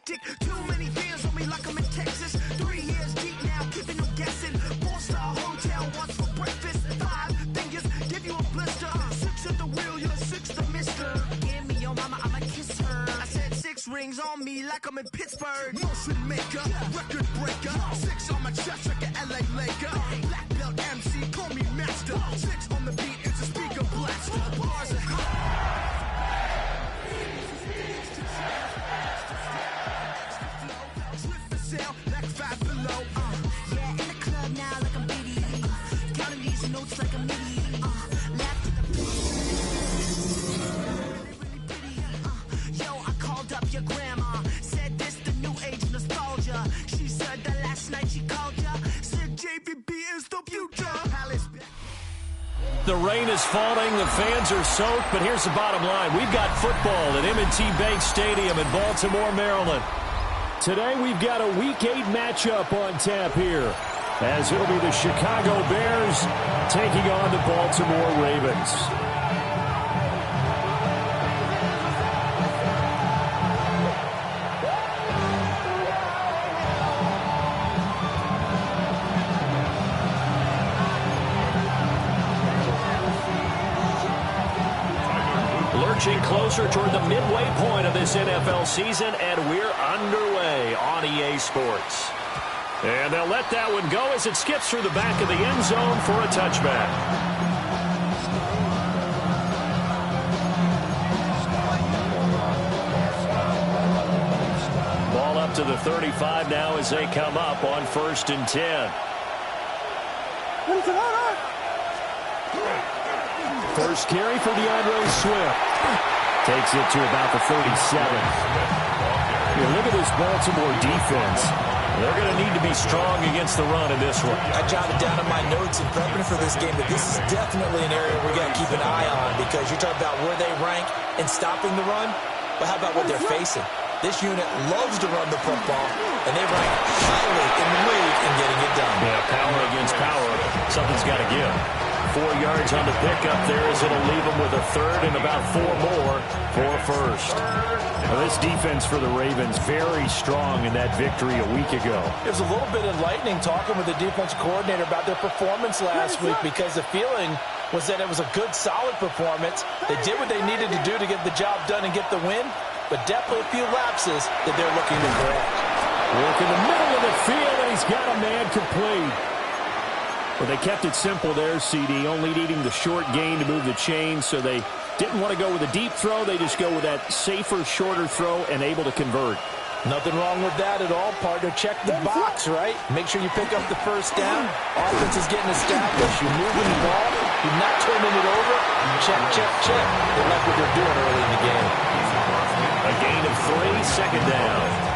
hectic. Too many fans on me like I'm in Texas. 3 years deep now, keeping them guessing. 4-star hotel, what's for breakfast? 5 fingers, give you a blister. 6 at the wheel, you're 6 the mister. Give me your mama, I'ma kiss her. I said 6 rings on me like I'm in Pittsburgh. Motion maker, record breaker. 6 on my chest like an LA Laker. Black belt MC, call me master. 6 on the beat, it's a speaker blaster. Bars are hot. Like 5 below, yeah, in the club now like I'm BD, counting these notes like I'm MIDI, laugh to the really pretty, yo, I called up your grandma, said this the new age nostalgia, she said that last night she called ya, said JVB is the future. The rain is falling, the fans are soaked, but here's the bottom line. We've got football at M&T Bank Stadium in Baltimore, Maryland. Today we've got a Week 8 matchup on tap here, as it'll be the Chicago Bears taking on the Baltimore Ravens. Lurching closer toward the midway point of this NFL season, and we're underway on EA Sports. And they'll let that one go as it skips through the back of the end zone for a touchback. Ball up to the 35 now as they come up on 1st and 10. First carry for DeAndre Swift. Takes it to about the 37. Look at this Baltimore defense. They're going to need to be strong against the run in this one. I jotted down in my notes in prepping for this game that this is definitely an area we got to keep an eye on, because you're talking about where they rank in stopping the run, but how about what they're facing? This unit loves to run the football, and they rank highly in the league in getting it done. Yeah, power against power. Something's got to give. 4 yards on the pickup there as it'll leave them with a third and about 4 more for first. Now this defense for the Ravens very strong in that victory a week ago. It was a little bit enlightening talking with the defense coordinator about their performance last week, because the feeling was that it was a good, solid performance. They did what they needed to do to get the job done and get the win, but definitely a few lapses that they're looking to correct. Work in the middle of the field, and he's got a man complete. Well, they kept it simple there, CD, only needing the short gain to move the chain, so they didn't want to go with a deep throw. They just go with that safer, shorter throw and able to convert. Nothing wrong with that at all, partner. Check the box, right? Make sure you pick up the first down. Offense is getting established. You're moving the ball. You're not turning it over. Check, check, check. They like what they're doing early in the game. A gain of 3, second down.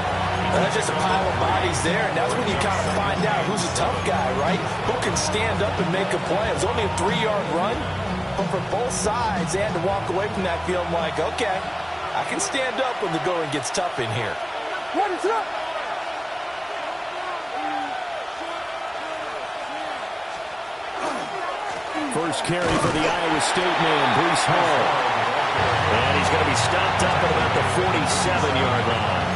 That's just a pile of bodies there, and that's when you kind of find out who's a tough guy, right? Who can stand up and make a play. It was only a 3-yard run, but for both sides, they had to walk away from that feeling like, okay, I can stand up when the going gets tough in here. First carry for the Iowa State man, Breece Hall. And he's going to be stopped up at about the 47-yard line.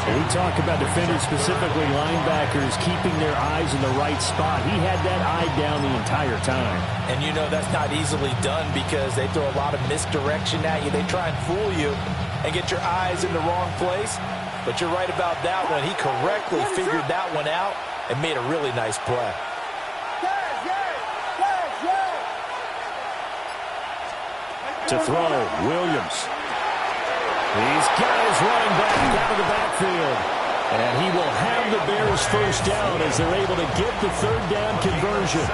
We talk about defenders, specifically linebackers, keeping their eyes in the right spot. He had that eye down the entire time. And you know that's not easily done, because they throw a lot of misdirection at you. They try and fool you and get your eyes in the wrong place. But you're right about that one. He correctly figured that one out and made a really nice play. To throw, Williams. He's got his running back out of the backfield. And he will have the Bears first down as they're able to get the third down conversion.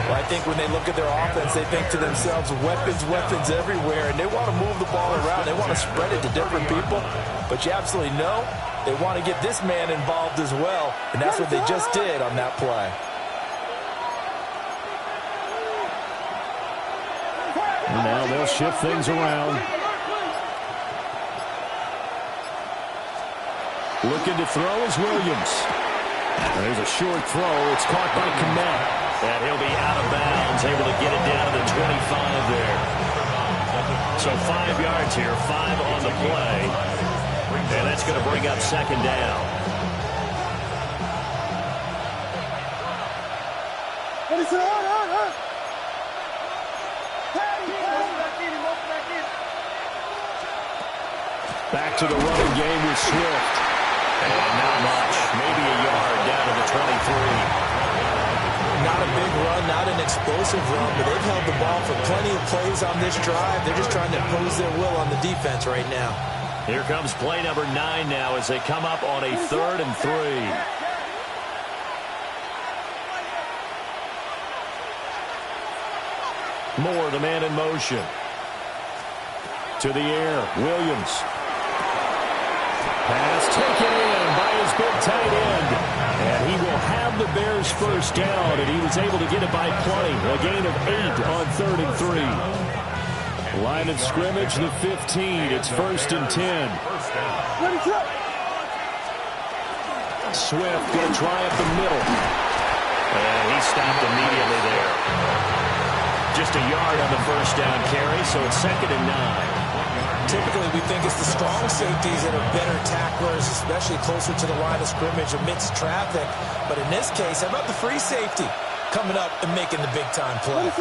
Well, I think when they look at their offense, they think to themselves, weapons, weapons everywhere. And they want to move the ball around. They want to spread it to different people. But you absolutely know they want to get this man involved as well. And that's what they just did on that play. And now they'll shift things around. Looking to throw is Williams. There's a short throw. It's caught by Kmet. And he'll be out of bounds, able to get it down to the 25 there. So 5 yards here, 5 on the play. And that's going to bring up second down. Back to the running game with Swift. And not much. Maybe a yard down to the 23. Not a big run, not an explosive run, but they've held the ball for plenty of plays on this drive. They're just trying to impose their will on the defense right now. Here comes play number 9 now as they come up on a 3rd and 3. Moore, the man in motion. To the air, Williams. Pass taken in by his big tight end. And he will have the Bears first down, and he was able to get it by plenty. A gain of 8 on 3rd and 3. Line of scrimmage, the 15. It's 1st and 10. Swift going to try up the middle. And he stopped immediately there. Just a yard on the first down carry, so it's 2nd and 9. Typically, we think it's the strong safeties that are better tacklers, especially closer to the line of scrimmage amidst traffic. But in this case, how about the free safety coming up and making the big-time play?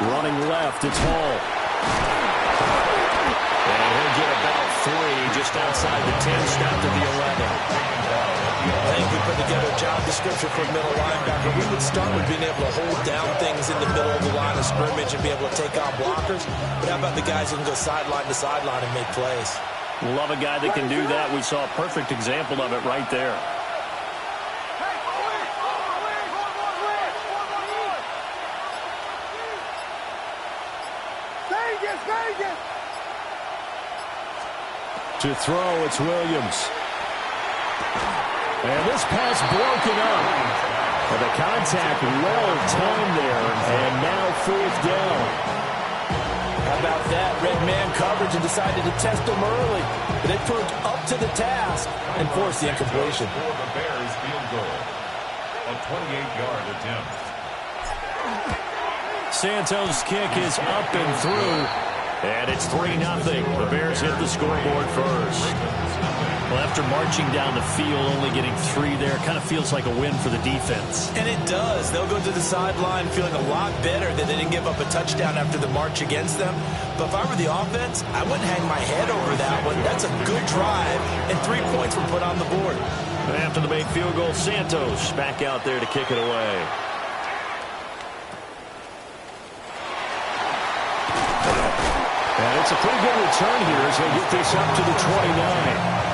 Running left, it's Hall. And he'll get about 3 just outside the 10, stop to the 11. I think we put together a job description for a middle linebacker. We would start with being able to hold down things in the middle of the line of scrimmage and be able to take out blockers. But how about the guys who can go sideline to sideline and make plays? Love a guy that can do that. We saw a perfect example of it right there. To throw, it's Williams. And this pass broken up. Well, the contact well timed there, and now 4th down. How about that? Red man coverage and decided to test them early. But it proved up to the task and forced the incompletion. For the Bears field goal. A 28-yard attempt. Santos' kick is up and through. And it's 3-0. The Bears hit the scoreboard first. Well, after marching down the field, only getting 3 there, kind of feels like a win for the defense. And it does. They'll go to the sideline feeling a lot better that they didn't give up a touchdown after the march against them. But if I were the offense, I wouldn't hang my head over that one. That's a good drive, and 3 points were put on the board. And after the made field goal, Santos back out there to kick it away. And it's a pretty good return here as they get this up to the 29.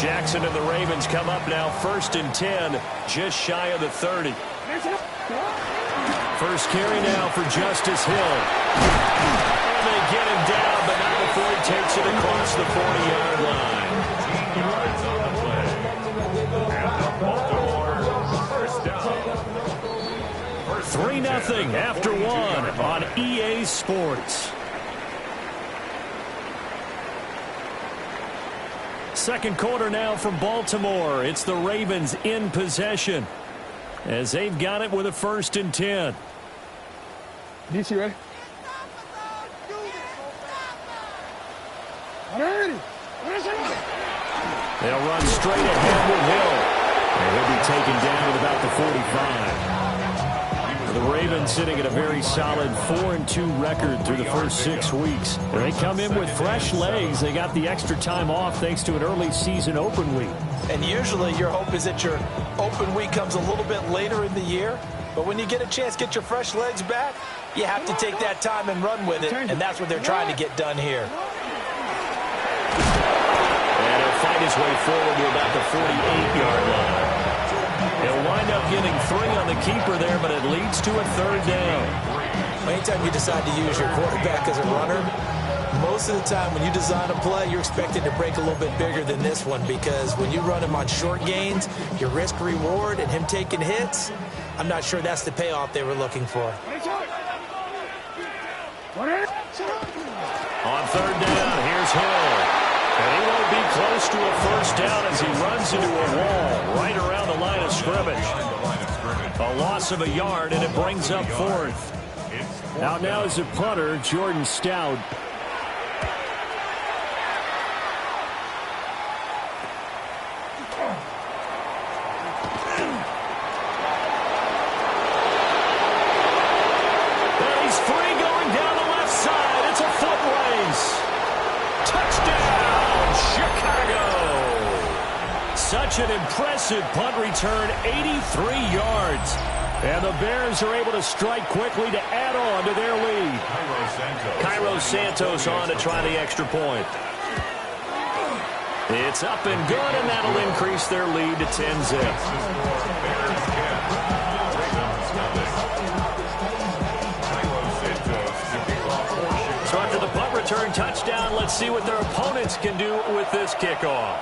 Jackson and the Ravens come up now 1st and 10, just shy of the 30. First carry now for Justice Hill. And they get him down, but not before he takes it across the 40-yard line. 3-0 after 1 on EA Sports. Second quarter now from Baltimore. It's the Ravens in possession as they've got it with a 1st and 10. DC, ready? They'll run straight ahead with Hill. And he'll be taken down at about the 45. The Ravens sitting at a very solid 4-2 record through the first 6 weeks. They come in with fresh legs. They got the extra time off thanks to an early season open week. And usually your hope is that your open week comes a little bit later in the year. But when you get a chance to get your fresh legs back, you have to take that time and run with it. And that's what they're trying to get done here. And he'll fight his way forward to about the 48-yard line. He'll wind up getting 3 on the keeper there, but it leads to a 3rd down. Anytime you decide to use your quarterback as a runner, most of the time when you design a play, you're expected to break a little bit bigger than this one, because when you run him on short gains, your risk-reward and him taking hits, I'm not sure that's the payoff they were looking for. On 3rd down, here's Hill. And he won't be close to a first down as he runs into a wall right around the line of scrimmage. A loss of a yard, and it brings up fourth. Out now is a punter, Jordan Stout. And he's free going down the left side. It's a foot race. Touchdown, Chicago. Such an impressive punt return, 83 yards. And the Bears are able to strike quickly to add on to their lead. Cairo Santos on to try the extra point. It's up and good, and that'll increase their lead to 10-zip. So after the punt return touchdown, let's see what their opponents can do with this kickoff.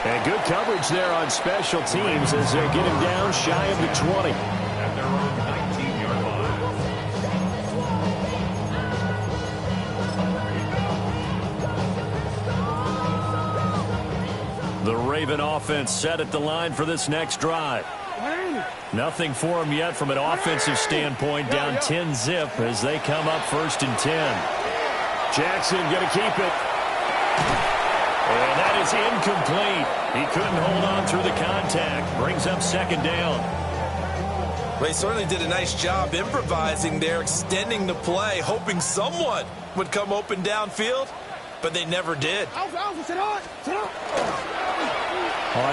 And good coverage there on special teams as they get him down shy of the 20. At their own 19-yard line. The Raven offense set at the line for this next drive. Nothing for them yet from an offensive standpoint, down 10-zip as they come up 1st and 10. Jackson going to keep it. And that is incomplete. He couldn't hold on through the contact. Brings up 2nd down. They certainly did a nice job improvising there, extending the play, hoping someone would come open downfield, but they never did. On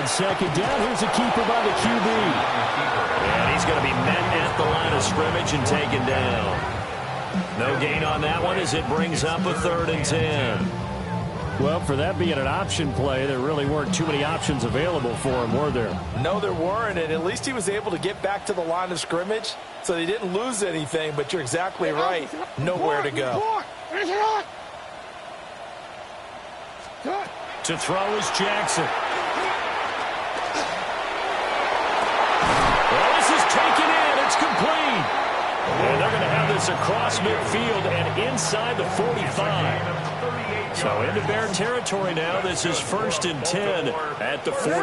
2nd down, here's a keeper by the QB. And he's going to be met at the line of scrimmage and taken down. No gain on that one as it brings up a 3rd and 10. Well, for that being an option play, there really weren't too many options available for him, were there? No, there weren't, and at least he was able to get back to the line of scrimmage, so they didn't lose anything, but you're exactly right. Nowhere to go. To throw is Jackson. Well, this is taken in. It's complete. And they're going to have this across midfield and inside the 45. So into Bear territory now. This is 1st and 10 at the 43. Solid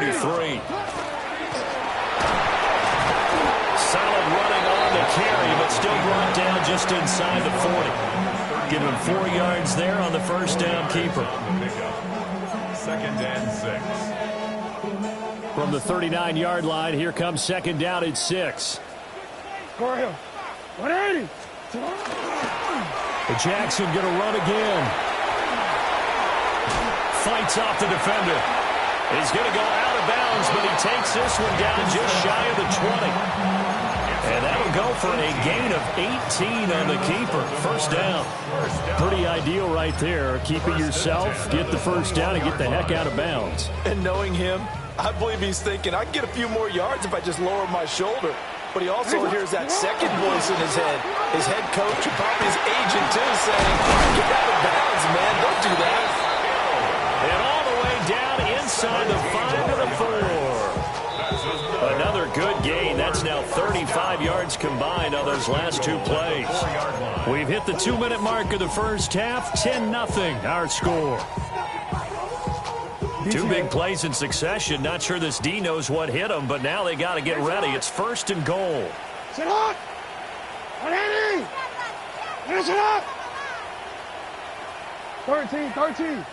running on the carry, but still brought down just inside the 40. Give him 4 yards there on the 1st down keeper. 2nd and 6. From the 39-yard line, here comes 2nd down at 6. Go ahead. 180. Jackson going to run again. Fights off the defender. He's going to go out of bounds, but he takes this one down just shy of the 20. And that'll go for a gain of 18 on the keeper. 1st down. Pretty ideal right there. Keep it yourself, get the 1st down, and get the heck out of bounds. And knowing him, I believe he's thinking, I can get a few more yards if I just lower my shoulder. But he also hears that second voice in his head. His head coach and probably his agent, too, saying, get out of bounds, man. Don't do that. And all the way down inside the 5 to the 4. Another good gain. That's now 35 yards combined on those last 2 plays. We've hit the 2-minute mark of the 1st half. 10-0 our score. 2 big plays in succession. Not sure this D knows what hit him, but now they got to get ready. It's 1st and goal. Sit up. 180. Finish it up. 13.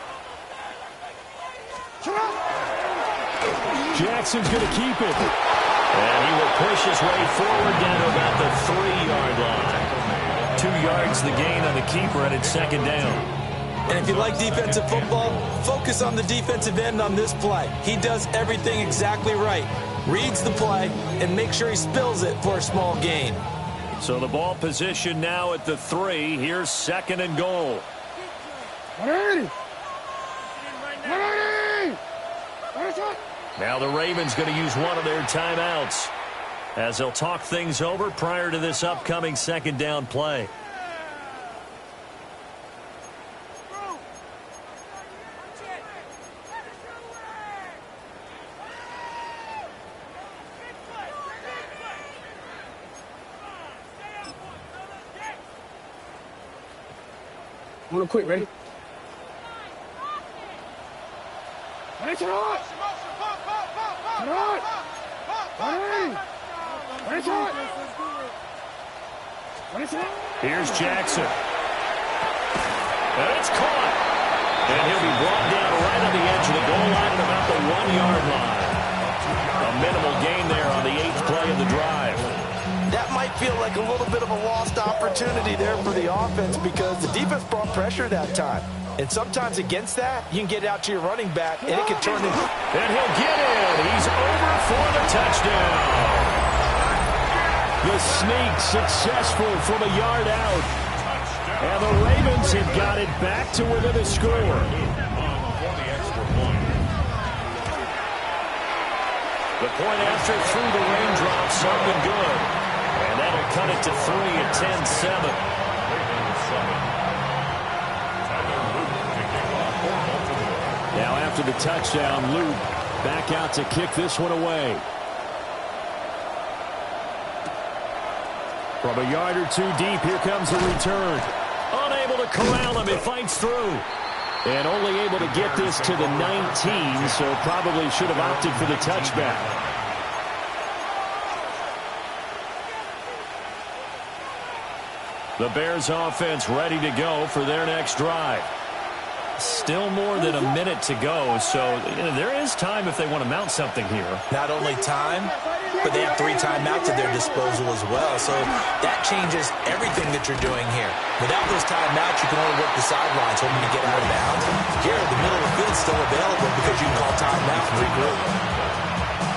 Jackson's going to keep it. And he will push his way forward down to about the 3-yard line. 2 yards the gain on the keeper, and it's 2nd down. And if you like defensive football, focus on the defensive end on this play. He does everything exactly right. Reads the play and makes sure he spills it for a small gain. So the ball position now at the 3. Here's 2nd and goal. 180. Now the Ravens going to use one of their timeouts as they'll talk things over prior to this upcoming 2nd down play. Real quick, ready? 180. Here's Jackson. And it's caught. And he'll be brought down right on the edge of the goal line at about the 1-yard line. A minimal gain there on the 8th play of the drive. That might feel like a little bit of a lost opportunity there for the offense because the defense brought pressure that time. And sometimes against that, you can get out to your running back, and it can turn into... And he'll get in. He's over for the touchdown. The sneak successful from a yard out. And the Ravens have got it back to within a score. The point after through the raindrops up and good. And that'll cut it to 3 at 10-7. Now after the touchdown, Luke back out to kick this one away. From a yard or two deep, here comes the return. Unable to corral him, it fights through. And only able to get this to the 19, so probably should have opted for the touchback. The Bears offense ready to go for their next drive. Still more than a minute to go, so there is time if they want to mount something here. Not only time, but they have 3 timeouts at their disposal as well, so that changes everything that you're doing here. Without those timeouts, you can only work the sidelines, hoping to get out of bounds. Here, the middle of the field is still available because you can call timeout and regroup.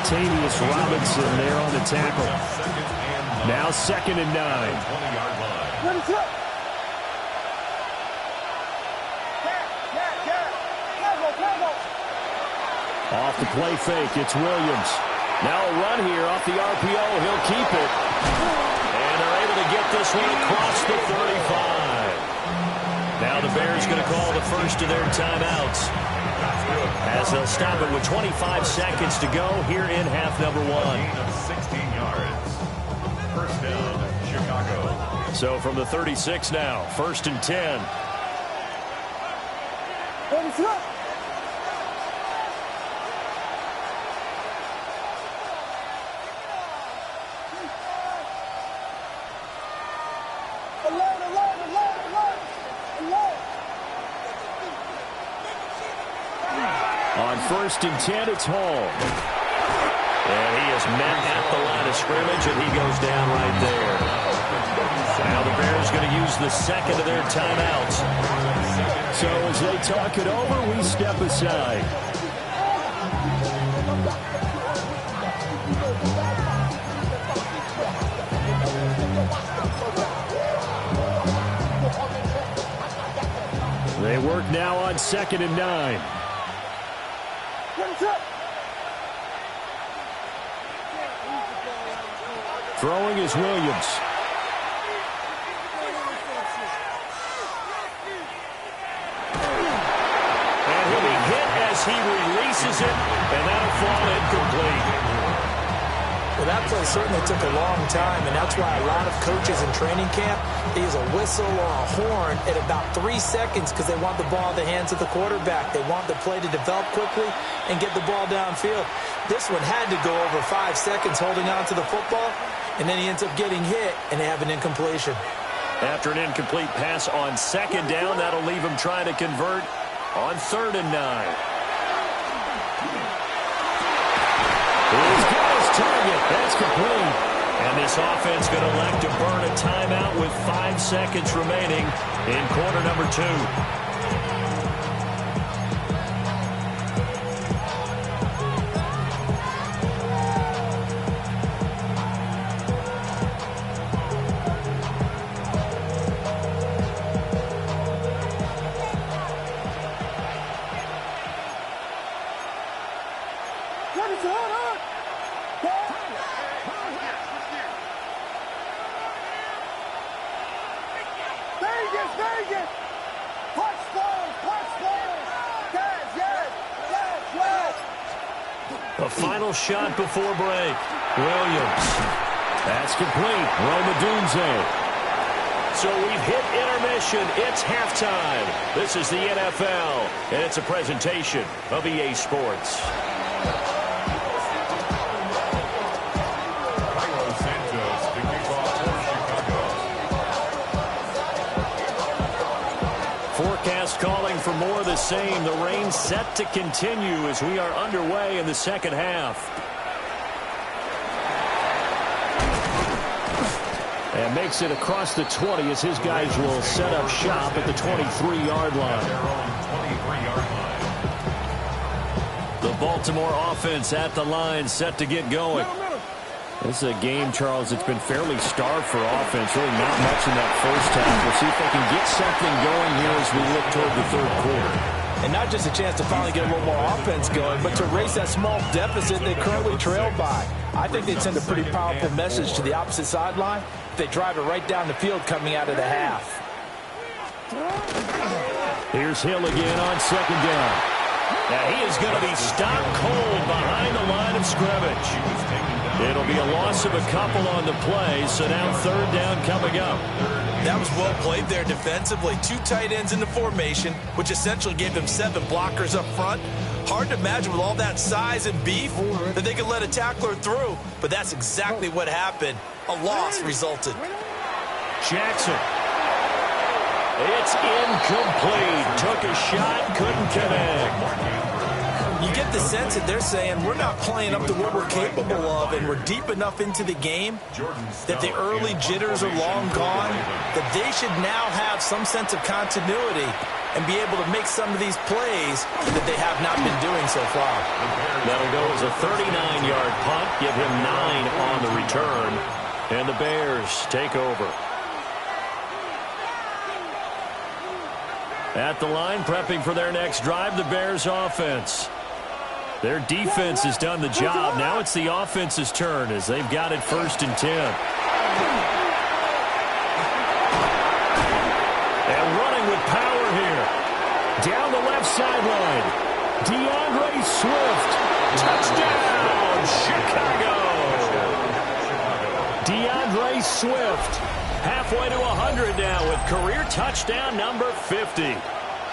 Tavius Robinson there on the tackle. Now 2nd and 9. 20-yard line. Off the play fake, it's Williams. Now a run here off the RPO. He'll keep it. And they're able to get this one across the 35. Now the Bears going to call the first of their timeouts, as they'll stop it with 25 seconds to go here in half number 1. Gain of 16 yards. First down, Chicago. So from the 36 now, 1st and 10. On 1st and 10, it's Hall. And he is met at the line of scrimmage, and he goes down right there. Now the Bears going to use the 2nd of their timeouts. So as they talk it over, we step aside. They work now on 2nd and 9. Throwing is Williams. And he'll be hit as he releases it, and that'll fall incomplete. Well, that play certainly took a long time, and that's why a lot of coaches in training camp, they use a whistle or a horn at about 3 seconds because they want the ball in the hands of the quarterback. They want the play to develop quickly and get the ball downfield. This one had to go over 5 seconds holding on to the football, and then he ends up getting hit, and they have an incompletion. After an incomplete pass on 2nd down, that'll leave him trying to convert on 3rd and 9. He's got his target. That's complete. And this offense going to elect to burn a timeout with 5 seconds remaining in quarter number 2. A final shot before break. Williams. That's complete. Roma Dunze. So we've hit intermission. intermission. It's halftime. This is the NFL, and it's a presentation of EA Sports. Forecast calling for more of the same. The rain set to continue as we are underway in the second half. And makes it across the 20 as his guys will set up shop at the 23-yard line. The Baltimore offense at the line, set to get going. This is a game, Charles, it's been fairly starved for offense. Really not much in that first half. We'll see if they can get something going here as we look toward the third quarter. And not just a chance to finally get a little more offense going, but to erase that small deficit they currently trailed by. I think they'd send a pretty powerful message to the opposite sideline if they drive it right down the field coming out of the half. Here's Hill again on second down. Now he is going to be stopped cold behind the line of scrimmage. It'll be a loss of a couple on the play, so now third down coming up. That was well played there defensively. 2 tight ends in the formation, which essentially gave them 7 blockers up front. Hard to imagine with all that size and beef that they could let a tackler through, but that's exactly what happened. A loss resulted. Jackson. It's incomplete. Took a shot, couldn't connect. You get the sense that they're saying we're not playing up to what we're capable of, and we're deep enough into the game that the early jitters are long gone, that they should now have some sense of continuity and be able to make some of these plays that they have not been doing so far. That'll go as a 39-yard punt, give him 9 on the return, and the Bears take over. At the line, prepping for their next drive, the Bears offense. Their defense has done the job. Now it's the offense's turn as they've got it first and 10. And running with power here. Down the left sideline. DeAndre Swift. Touchdown, Chicago. DeAndre Swift. Halfway to 100 now with career touchdown number 50.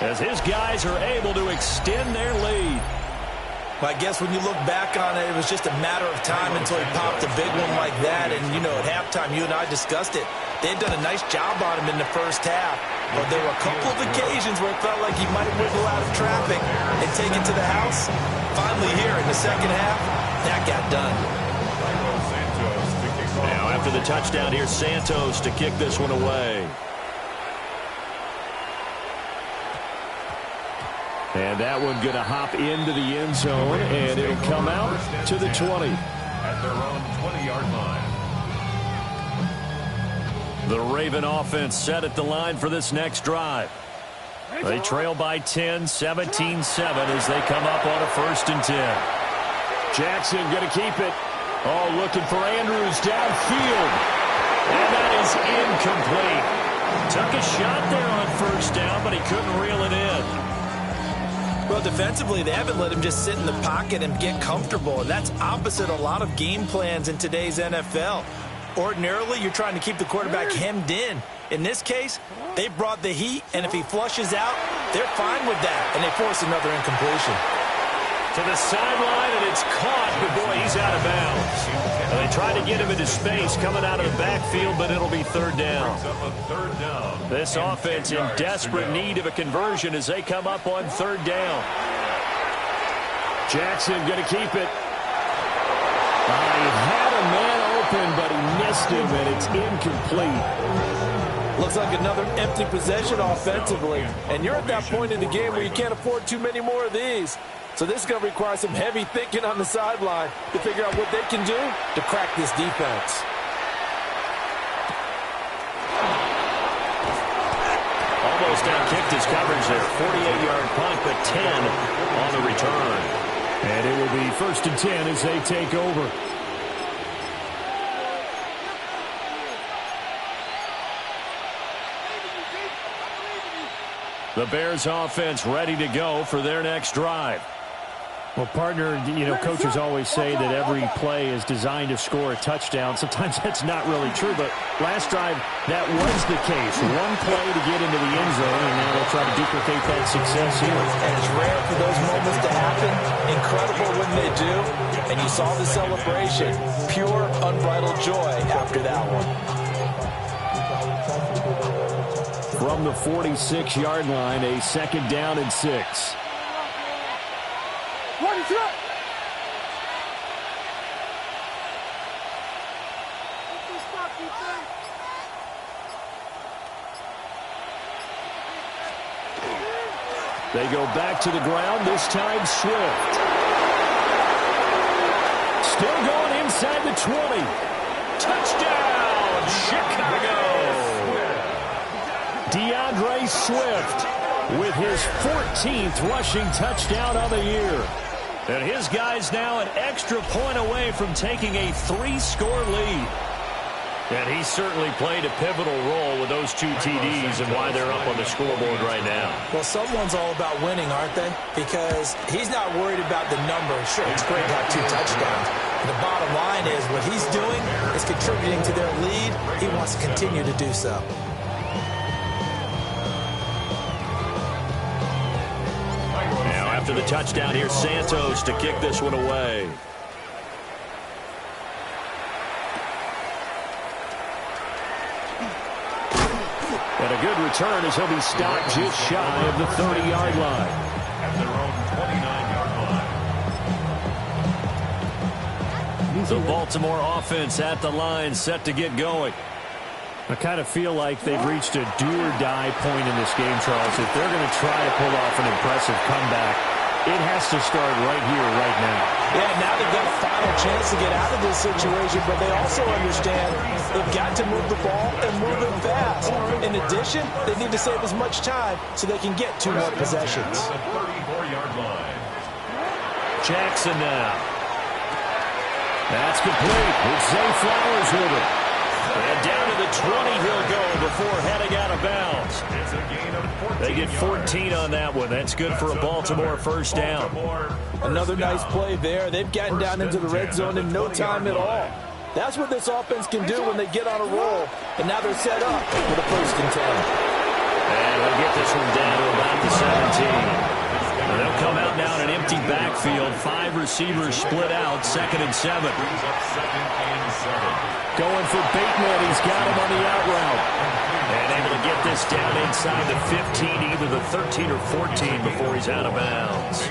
As his guys are able to extend their lead. I guess when you look back on it, it was just a matter of time until he popped a big one like that. And, you know, at halftime, you and I discussed it. They had done a nice job on him in the first half. But there were a couple of occasions where it felt like he might wiggle out of traffic and take it to the house. Finally here in the second half, that got done. Now after the touchdown, here's Santos to kick this one away. And that one going to hop into the end zone, and it'll come out to the 20. At their own 20-yard line. The Raven offense set at the line for this next drive. They trail by 10, 17-7 as they come up on a first and 10. Jackson going to keep it. Oh, looking for Andrews downfield. And that is incomplete. Took a shot there on first down, but he couldn't reel it in. Well, defensively, they haven't let him just sit in the pocket and get comfortable, and that's opposite a lot of game plans in today's NFL. Ordinarily, you're trying to keep the quarterback hemmed in. In this case, they brought the heat, and if he flushes out, they're fine with that, and they force another incompletion. To the sideline, and it's caught, but boy, he's out of bounds. And they try to get him into space coming out of the backfield, but it'll be third down. This offense in desperate need of a conversion as they come up on third down. Jackson going to keep it. He had a man open, but he missed him, and it's incomplete. Looks like another empty possession offensively. And you're at that point in the game where you can't afford too many more of these. So this is going to require some heavy thinking on the sideline to figure out what they can do to crack this defense. Almost outkicked his coverage there. 48-yard punt, but 10 on the return. And it will be first and 10 as they take over. The Bears offense ready to go for their next drive. Well, partner, coaches always say that every play is designed to score a touchdown. Sometimes that's not really true, but last drive, that was the case. One play to get into the end zone, and now they'll try to duplicate that success here. And it's rare for those moments to happen. Incredible when they do. And you saw the celebration. Pure, unbridled joy after that one. From the 46-yard line, a 2nd down and 6. They go back to the ground, this time Swift. Still going inside the 20. Touchdown, Chicago! DeAndre Swift with his 14th rushing touchdown of the year. And his guys now an extra point away from taking a 3-score lead. And he certainly played a pivotal role with those 2 TDs and why they're up on the scoreboard right now. Well, someone's all about winning, aren't they? Because he's not worried about the number. Sure, it's great to have 2 touchdowns. But the bottom line is what he's doing is contributing to their lead. He wants to continue to do so. Now, after the touchdown, here's Santos to kick this one away. And a good return as he'll be stopped just shy of the 30-yard line. At their own 29-yard line. The Baltimore offense at the line, set to get going. I kind of feel like they've reached a do-or-die point in this game, Charles. If they're going to try to pull off an impressive comeback, it has to start right here, right now. Yeah, now they've got a final chance to get out of this situation, but they also understand they've got to move the ball and move it fast. In addition, they need to save as much time so they can get 2 more possessions. The 34-yard line. Jackson now. That's complete. It's Zay Flowers with it. And down to the 20 he'll go before heading out of bounds. It's a gain of 14 They get 14 on that one. That's good for a Baltimore first down. Another nice play there. They've gotten down into the red zone in no time at all. That's what this offense can do when they get on a roll. And now they're set up with a 1st and 10. And they'll get this one down to about the 17. And they'll come out now in an empty backfield. 5 receivers split out. 2nd and 7. Brings up 2nd and 7. Going for Bateman. He's got him on the out route. And able to get this down inside the 15, either the 13 or 14 before he's out of bounds.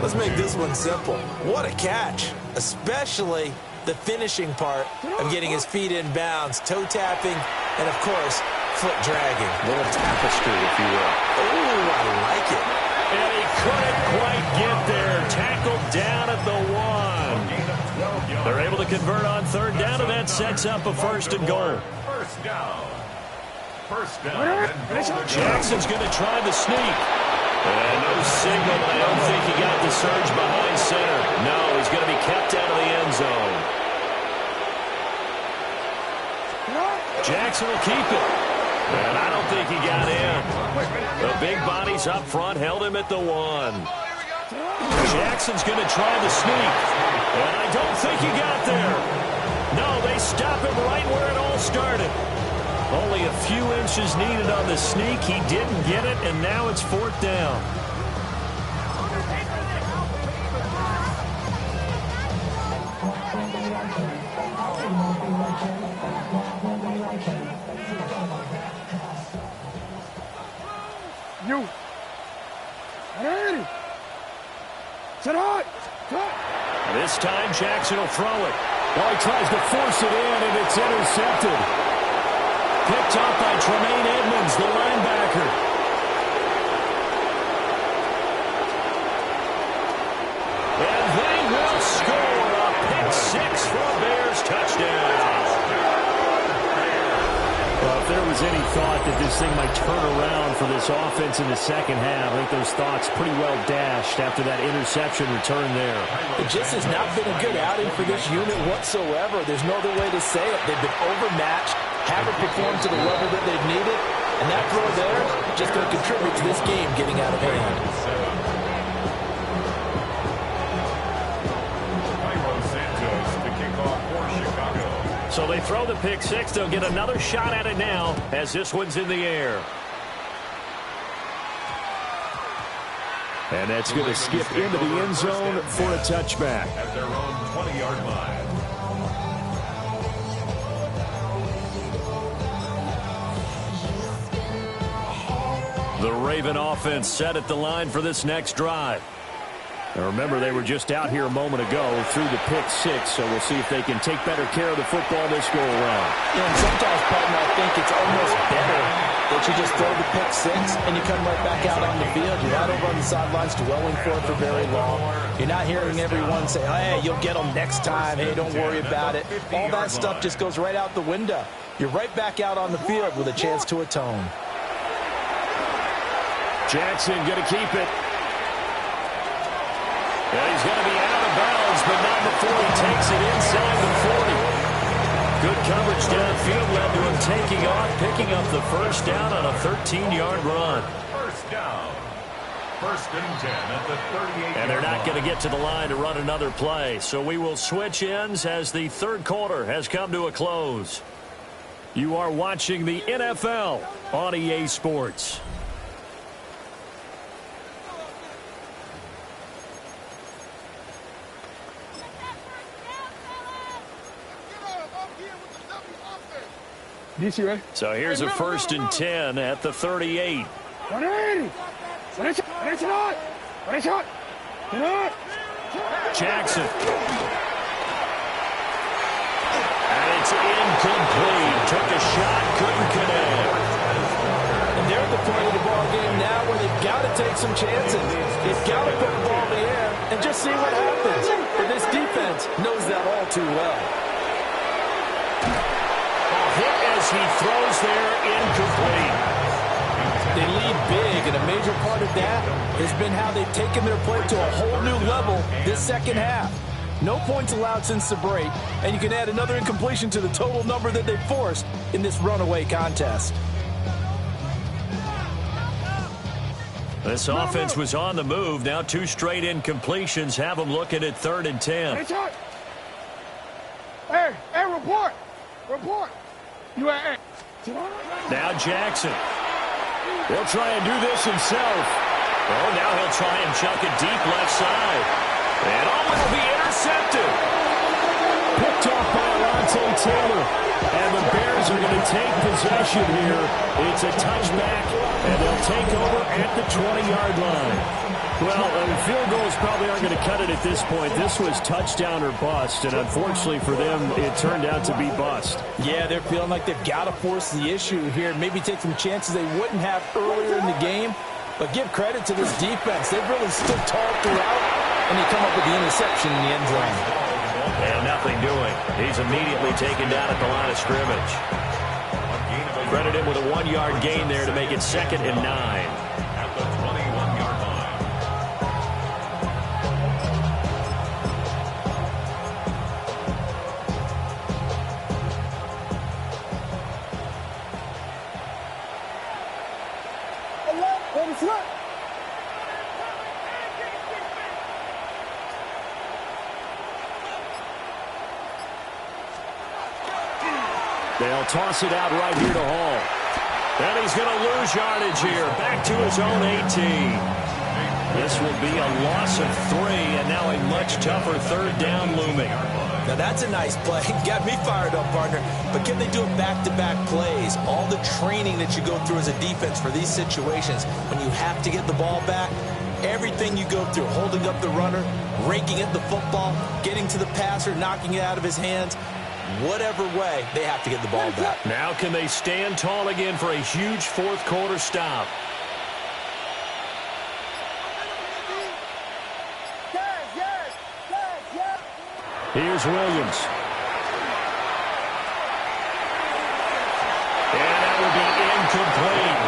Let's make this one simple. What a catch, especially the finishing part of getting his feet in bounds, toe tapping, and of course, foot dragging. A little tapestry, if you will. Ooh, I like it. And he couldn't quite get there. Tackled down at the 1. They're able to convert on 3rd down, and that sets up a 1st and goal. First down. First down. Jackson's going to try the sneak. And no signal, but I don't think he got the surge behind center. No, he's going to be kept out of the end zone. Jackson will keep it. And I don't think he got in. The big bodies up front held him at the 1. Jackson's going to try the sneak. And I don't think he got there. No, they stop him right where it all started. Only a few inches needed on the sneak. He didn't get it, and now it's 4th down. You. Ready. Set hot. This time Jackson will throw it. Well, he tries to force it in, and it's intercepted. Picked up by Tremaine Edmonds, the linebacker. And they will score a pick 6 for a Bears touchdown. Well, if there was any thought that this thing might turn around for this offense in the second half, I think those thoughts pretty well dashed after that interception return there. It just has not been a good outing for this unit whatsoever. There's no other way to say it. They've been overmatched, haven't performed to the level that they've needed, and that throw there just going to contribute to this game getting out of hand. So they throw the pick six. They'll get another shot at it now as this one's in the air. And that's going to skip into the end zone for a touchback. At their own 20-yard line. The Raven offense set at the line for this next drive. Now remember, they were just out here a moment ago through the pick six, so we'll see if they can take better care of the football this go around. Yeah, and sometimes, partner, I think it's almost better that you just throw the pick six and you come right back out on the field. You're not over on the sidelines dwelling for it for very long. You're not hearing everyone say, hey, you'll get them next time. Hey, don't worry about it. All that stuff just goes right out the window. You're right back out on the field with a chance to atone. Jackson going to keep it. And he's going to be out of bounds, but not before he takes it inside the 40. Good coverage downfield led to him taking off, picking up the first down on a 13-yard run. First down. First and 10 at the 38-yard And they're not line. going to get to the line to run another play. So we will switch ends as the third quarter has come to a close. You are watching the NFL on EA Sports. DC, right? So here's a first and 10 at the 38. 180. Jackson. And it's incomplete. Took a shot, couldn't connect. And they're at the point of the ball game now where they've got to take some chances. They've got to put the ball in the air and just see what happens. And this defense knows that all too well. Hit as he throws there, incomplete. They lead big, and a major part of that has been how they've taken their play to a whole new level this second half. No points allowed since the break, and you can add another incompletion to the total number that they forced in this runaway contest. This offense was on the move. Now two straight incompletions have them looking at 3rd and 10. Hey, report. Report. You at Now Jackson. He'll try and do this himself. Oh, now he'll try and chuck it deep left side. And will be intercepted. Picked off by Alontae Taylor. And the Bears are going to take possession here. It's a touchback, and they'll take over at the 20-yard line. Well, field goals probably aren't going to cut it at this point. This was touchdown or bust, and unfortunately for them, it turned out to be bust. Yeah, they're feeling like they've got to force the issue here, maybe take some chances they wouldn't have earlier in the game. But give credit to this defense. They've really stood tall throughout, and they come up with the interception in the end zone. And nothing doing. He's immediately taken down at the line of scrimmage. Credit him with a 1-yard gain there to make it 2nd and 9. At the 21-yard line. They'll toss it out right here to Hall. And he's going to lose yardage here. Back to his own 18. This will be a loss of 3, and now a much tougher 3rd down looming. Now that's a nice play. Got me fired up, partner. But can they do it back-to-back plays? All the training that you go through as a defense for these situations, when you have to get the ball back, everything you go through, holding up the runner, raking at the football, getting to the passer, knocking it out of his hands, whatever way, they have to get the ball back. Now can they stand tall again for a huge 4th quarter stop? Here's Williams. And that will be incomplete.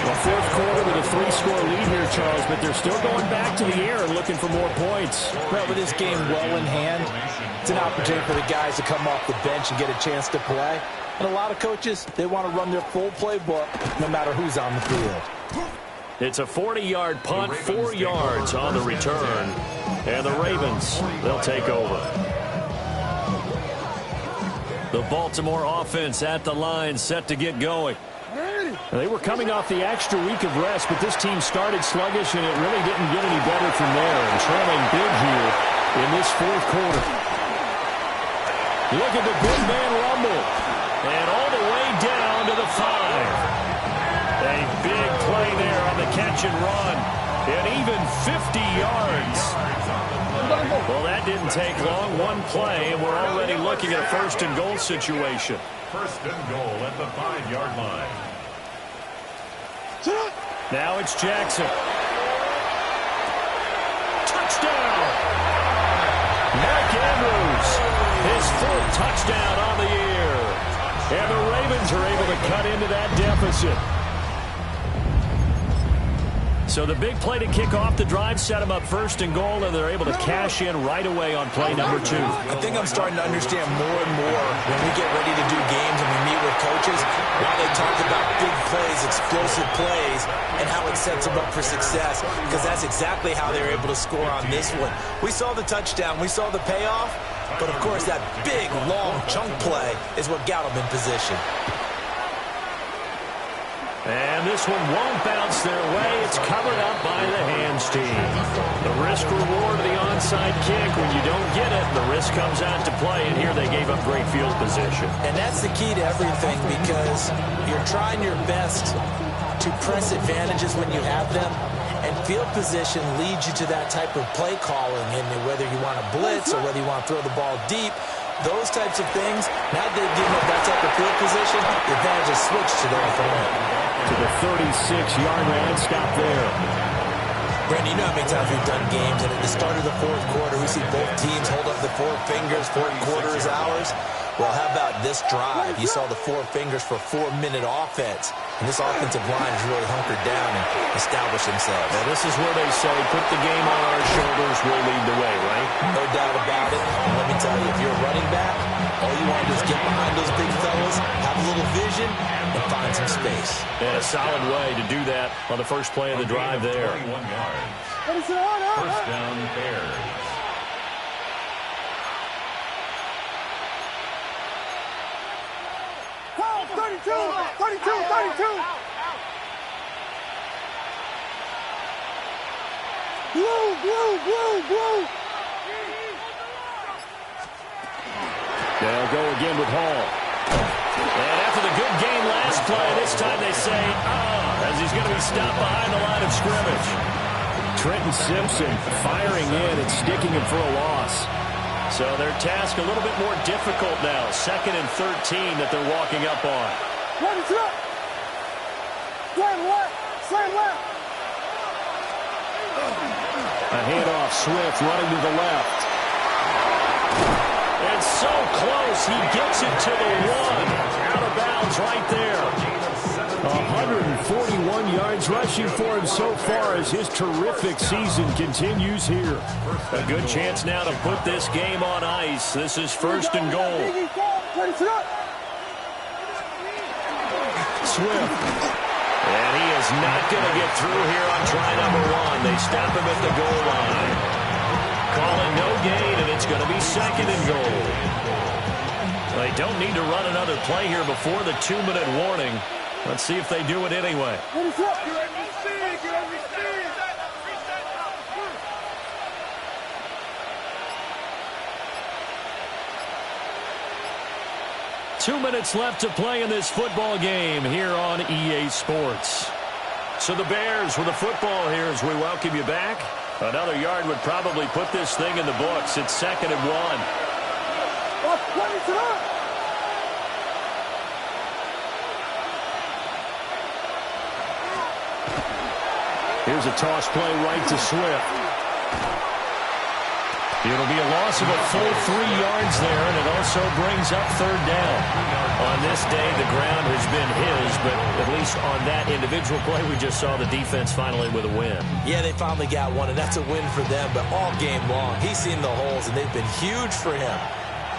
Well, 4th quarter with a 3-score lead here, Charles, but they're still going back to the air and looking for more points. Well, with this game well in hand, it's an opportunity for the guys to come off the bench and get a chance to play. And a lot of coaches, they want to run their full playbook no matter who's on the field. It's a 40-yard punt, 4 yards on the return. And the Ravens, they'll take over. The Baltimore offense at the line, set to get going. They were coming off the extra week of rest, but this team started sluggish, and it really didn't get any better from there. And trailing big here in this fourth quarter. Look at the big man rumble. And all the way down to the 5. A big play there on the catch and run. And even 50 yards. Well, that didn't take long. One play, and we're already looking at a first and goal situation. First and goal at the 5-yard line. Now it's Jackson. Touchdown! Mark Andrews, his fourth touchdown on the year. And the Ravens are able to cut into that deficit. So the big play to kick off the drive set them up first and goal, and they're able to cash in right away on play number 2. I think I'm starting to understand more and more when we get ready to do games and we meet with coaches why they talk about big plays, explosive plays, and how it sets them up for success, because that's exactly how they were able to score on this one. We saw the touchdown. We saw the payoff. But, of course, that big, long chunk play is what got them in position. And this one won't bounce their way. It's covered up by the hands team. The risk-reward of the onside kick. When you don't get it, the risk comes out to play. And here they gave up great field position. And that's the key to everything, because you're trying your best to press advantages when you have them. And field position leads you to that type of play calling. And whether you want to blitz or whether you want to throw the ball deep, those types of things, now they've given up that type of field position, the advantage is switched to their opponent. To the 36-yard line, stop there. Brandon, you know how many times we've done games, and at the start of the fourth quarter, we see both teams hold up the 4 fingers, fourth quarter is ours. Well, how about this drive? You saw the 4 fingers for 4-minute offense, and this offensive line has really hunkered down and established themselves. Now, this is where they say, put the game on our shoulders, we'll lead the way, right? No doubt about it. And let me tell you, if you're a running back, all you want to do is get behind those big fellas, have a little vision, and find some space. And a solid way to do that on the first play of the drive there. 21 yards. First down, Bears. Call 32! 32! 32! Blue! Blue! Blue! Blue! They'll go again with Hall. And after the good game last play, this time they say, as he's going to be stopped behind the line of scrimmage. Trenton Simpson firing in and sticking him for a loss. So their task a little bit more difficult now. 2nd and 13 that they're walking up on. Slam left! Slam left! A handoff, Swift running to the left. It's so close, he gets it to the 1. Out of bounds right there. 141 yards rushing for him so far as his terrific season continues here. A good chance now to put this game on ice. This is first and goal. Swift. And he is not going to get through here on try number 1. They stop him at the goal line. Call it no gain, and it's going to be 2nd and goal. They don't need to run another play here before the 2-minute warning. Let's see if they do it anyway. 2 minutes left to play in this football game here on EA Sports. So the Bears with the football here as we welcome you back. Another yard would probably put this thing in the books. It's 2nd and 1. Here's a toss play right to Swift. It'll be a loss of a full 3 yards there, and it also brings up 3rd down. On this day, the ground has been his, but at least on that individual play, we just saw the defense finally with a win. Yeah, they finally got one, and that's a win for them, but all game long, he's seen the holes, and they've been huge for him.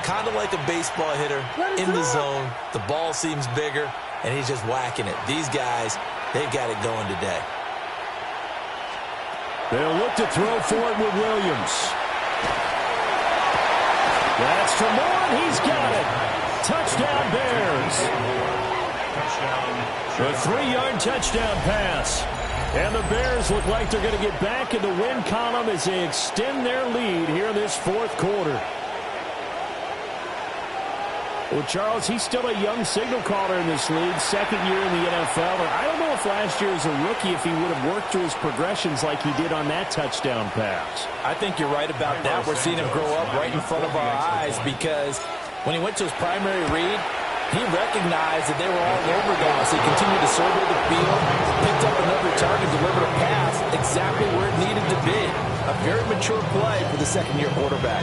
Kind of like a baseball hitter in the zone. The ball seems bigger, and he's just whacking it. These guys, they've got it going today. They'll look to throw for it with Williams. That's to Moore, and he's got it. Touchdown Bears. A 3-yard touchdown pass. And the Bears look like they're going to get back in the win column as they extend their lead here in this fourth quarter. Well, Charles, he's still a young signal caller in this league, second year in the NFL. And I don't know if last year as a rookie, if he would have worked through his progressions like he did on that touchdown pass. I think you're right about that. We're seeing him grow up right in front of our eyes because when he went to his primary read, he recognized that they were all over guys. He continued to survey the field, picked up another target, delivered a pass exactly where it needed to be. A very mature play for the second-year quarterback.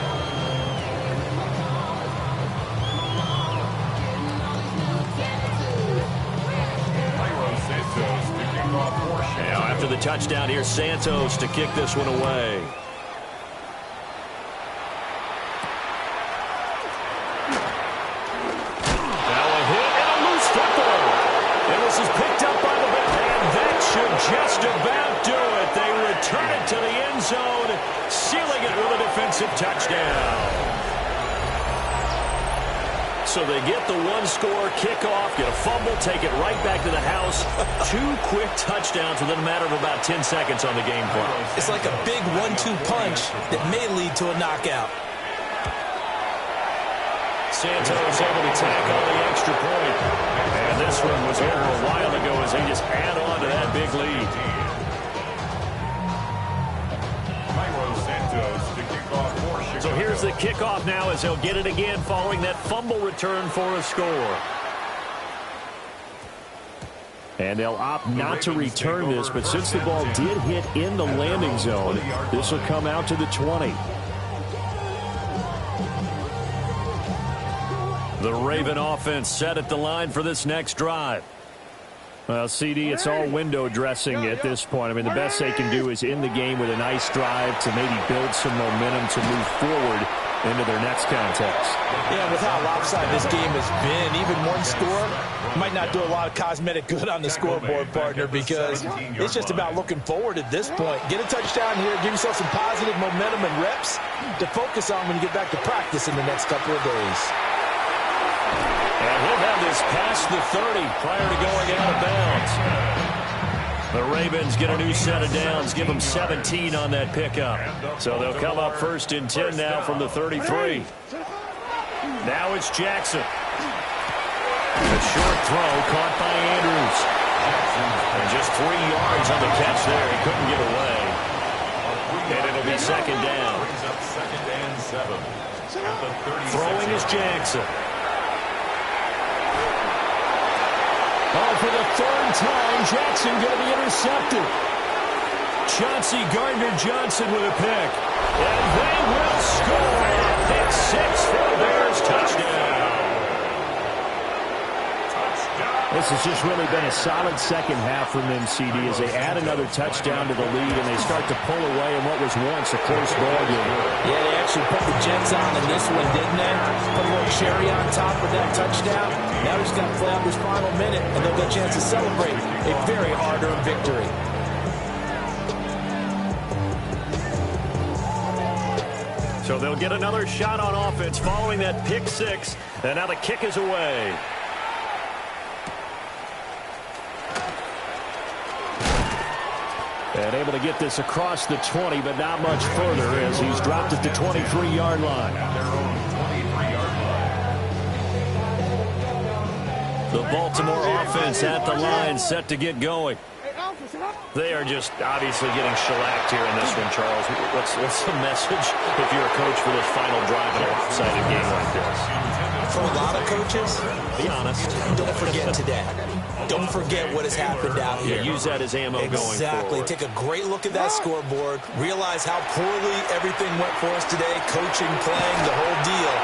Now after the touchdown, here's Santos to kick this one away. Just about do it. They return it to the end zone, sealing it with a defensive touchdown. So they get the one-score kickoff, get a fumble, take it right back to the house. 2 quick touchdowns within a matter of about 10 seconds on the game clock. It's like a big 1-2 punch that may lead to a knockout. Santos able to tack on the extra point. And this one was over a while ago as they just add on to that big lead. So here's the kickoff now as they'll get it again following that fumble return for a score. And they'll opt not to return this, but since the ball did hit in the landing zone, this will come out to the 20. The Raven offense set at the line for this next drive. Well, CD, it's all window dressing at this point. I mean, the best they can do is end the game with a nice drive to maybe build some momentum to move forward into their next contest. Yeah, with how lopsided this game has been, even one score might not do a lot of cosmetic good on the scoreboard, partner, because it's just about looking forward at this point. Get a touchdown here, give yourself some positive momentum and reps to focus on when you get back to practice in the next couple of days. And he'll have this past the 30 prior to going out of bounds. The Ravens get a new set of downs, give them 17 on that pickup. So they'll come up 1st and 10 now from the 33. Now it's Jackson. A short throw caught by Andrews. And just 3 yards on the catch there. He couldn't get away. And it'll be 2nd down. Throwing is Jackson. Oh, for the 3rd time, Jackson going to be intercepted. Chauncey Gardner-Johnson with a pick. And they will score. Pick 6 for the Bears. Touchdown. This has just really been a solid second half from them, CD, as they add another touchdown to the lead and they start to pull away in what was once a close ball game. Yeah, they actually put the Jets on in this one, didn't they? Put a little cherry on top of that touchdown. Now he's got to play out this final minute, and they'll get a chance to celebrate a very hard-earned victory. So they'll get another shot on offense following that pick 6, and now the kick is away. And able to get this across the 20, but not much further as he's dropped at the 23-yard line. The Baltimore offense at the line, set to get going. They are just obviously getting shellacked here in this one, Charles. What's the message if you're a coach for this final drive in a lopsided game like this? For a lot of coaches, be honest. Don't forget today. Don't forget what has happened out here. Yeah, use that as ammo going forward. Exactly. Take a great look at that scoreboard. Realize how poorly everything went for us today. Coaching, playing, the whole deal.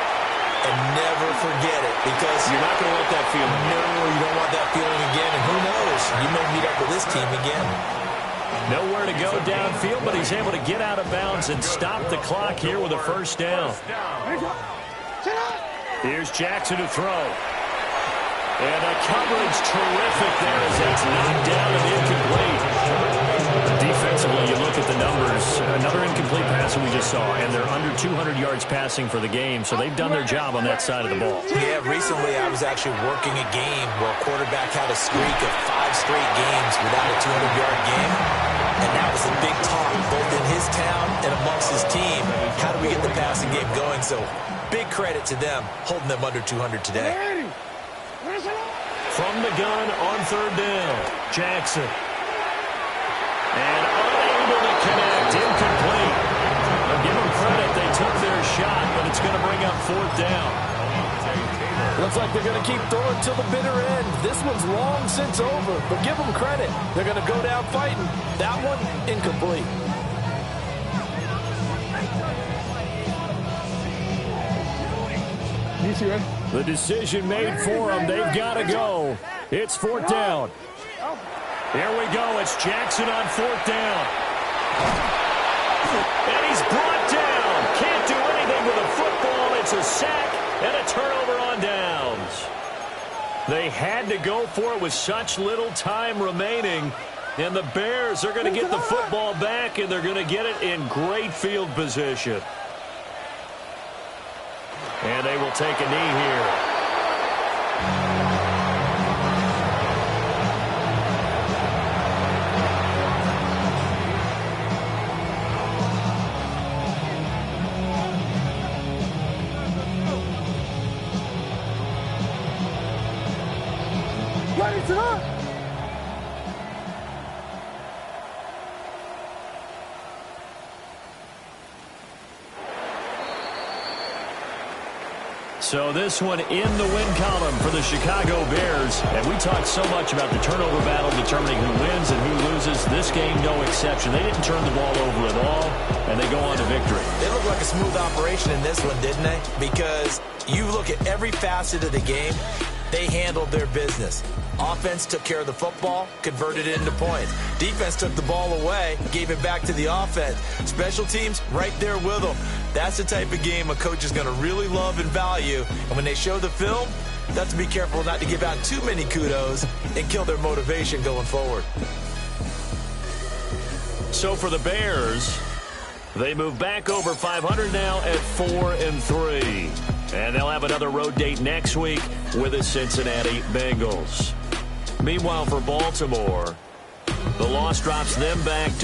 And never forget it, because you're not going to want that feeling. No, you don't want that feeling again. And who knows? You may meet up with this team again. Nowhere to go downfield, but he's able to get out of bounds and stop the clock here with a 1st down. Here's Jackson to throw. And the coverage terrific there as that's knocked down and incomplete. Defensively, you look at the numbers. Another incomplete pass That's what we just saw. And they're under 200 yards passing for the game, so they've done their job on that side of the ball. Yeah, recently I was actually working a game where a quarterback had a streak of 5 straight games without a 200-yard game. And that was a big talk, both in his town and amongst his team. How do we get the passing game going? So big credit to them, holding them under 200 today. From the gun on third down, Jackson. And unable to connect, incomplete. Now give them credit, they took their shot, but it's going to bring up fourth down. Looks like they're going to keep throwing till the bitter end. This one's long since over, but give them credit. They're going to go down fighting. That one, incomplete. The decision made for them. They've got to go. It's fourth down. Here we go. It's Jackson on fourth down. And he's brought down. Can't do anything with a football. It's a sack and a turnover on downs. They had to go for it with such little time remaining. And the Bears are going to get the football back, and they're going to get it in great field position. And they will take a knee here. So this one in the win column for the Chicago Bears. And we talked so much about the turnover battle determining who wins and who loses. This game, no exception. They didn't turn the ball over at all, and they go on to victory. They look like a smooth operation in this one, didn't they? Because you look at every facet of the game, they handled their business. Offense took care of the football, converted it into points. Defense took the ball away, gave it back to the offense. Special teams, right there with them. That's the type of game a coach is going to really love and value. And when they show the film, they have to be careful not to give out too many kudos and kill their motivation going forward. So for the Bears, they move back over 500 now at 4-3. And they'll have another road date next week with the Cincinnati Bengals. Meanwhile, for Baltimore, the loss drops them back to